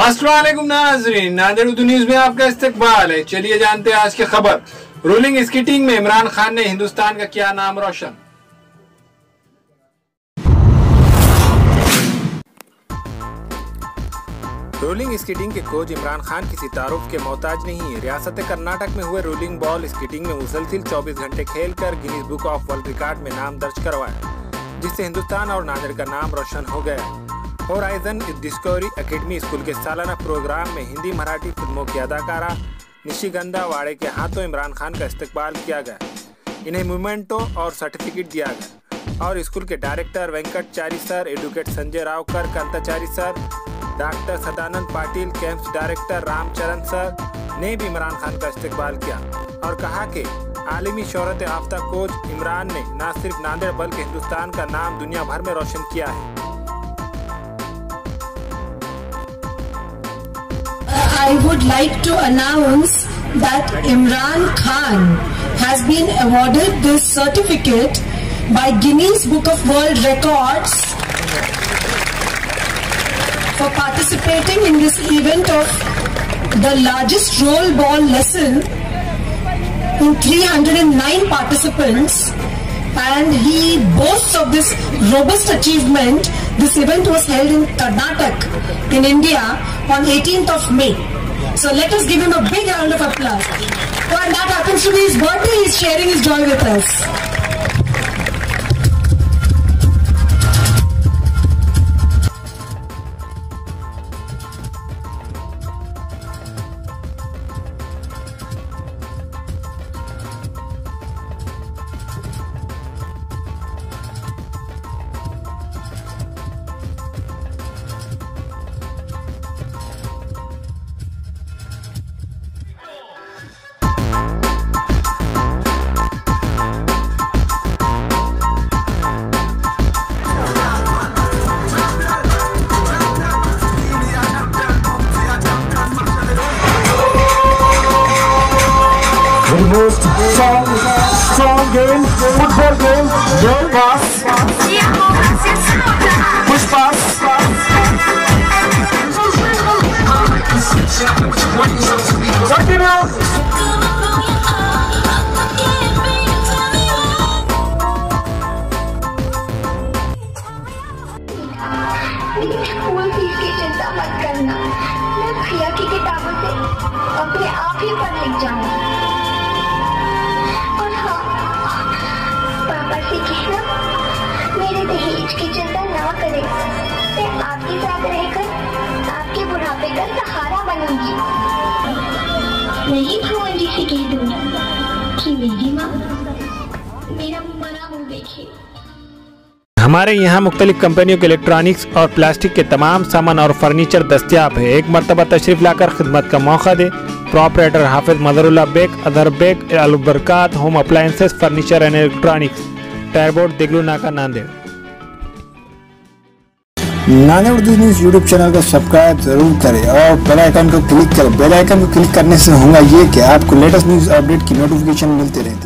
अस्सलाम वालेकुम नाज़रीन, नादिर उर्दू न्यूज़ में आपका इस्तकबाल है। चलिए जानते हैं आज की खबर। रोलिंग स्केटिंग में इमरान खान ने हिंदुस्तान का किया नाम रोशन। रोलिंग स्केटिंग के कोच इमरान खान किसी तारुफ के मोहताज नहीं है। रियासत कर्नाटक में हुए रोलिंग बॉल स्केटिंग में मुसलसिल 24 घंटे खेलकर Guinness book of world record में नाम दर्ज करवाया, जिससे हिंदुस्तान और नादिर का नाम रोशन हो गया। होराइजन डिस्कवरी एकेडमी स्कूल के सालाना प्रोग्राम में हिंदी मराठी फिल्मों की अदाकारा निशिगंधा वाड़े के हाथों इमरान खान का इस्तकबाल किया गया। इन्हें मोमेंटो और सर्टिफिकेट दिया गया और स्कूल के director Venkatachari sir, advocate Sanjay Raokar Kantachari sir, doctor Sadanand Patil, campus director Ramcharan sir ने भी इमरान खान का इस्तकबाल किया और कहा कि आलमी शोहरत याफ्ता कोच इमरान ने न सिर्फ नांदेड़ बल्कि हिंदुस्तान का नाम दुनिया भर में रोशन किया है। I would like to announce that Imran Khan has been awarded this certificate by Guinness Book of World Records for participating in this event of the largest roll ball lesson in 309 participants, and he boasts of this robust achievement. This event was held in Karnataka in India on 18th of May. So let us give him a big round of applause. Oh, and that happens to be his birthday. He's sharing his joy with us. The most strong game, football game, no pass, push pass. Continue. School fees की चिंता मत करना, मैं भैया की किताबों से अपने आप ही पढ़ लिख जाऊंगी। और हाँ, पापा से कहना मेरे दहेज की चिंता ना करे, मैं आपके साथ रहकर आपके बुढ़ापे का सहारा बनूंगी। नहीं भगवान जी से कह दूंगी कि मेरी माँ मेरा मरा मुंह देखे। हमारे यहाँ मुख्तलिफ कंपनियों के इलेक्ट्रॉनिक्स और प्लास्टिक के तमाम सामान और फर्नीचर दस्तियाब है। एक मरतबा तशरीफ लाकर खिदमत का मौका दे। प्रोपराइटर हाफिज मदरुल्लाह बेग, अदर Baig, Albarkat home appliances, furniture and electronics, टायरबोर्ड, Deglur Naka, Nanded. Nadir Urdu news YouTube channel को सब्सक्राइब जरूर करें और बेल आइकन को क्लिक करें। बेल आइकन को क्लिक करने से होगा ये कि आपको लेटेस्ट न्यूज़ अपडेट की नोटिफिकेशन मिलती रहती है।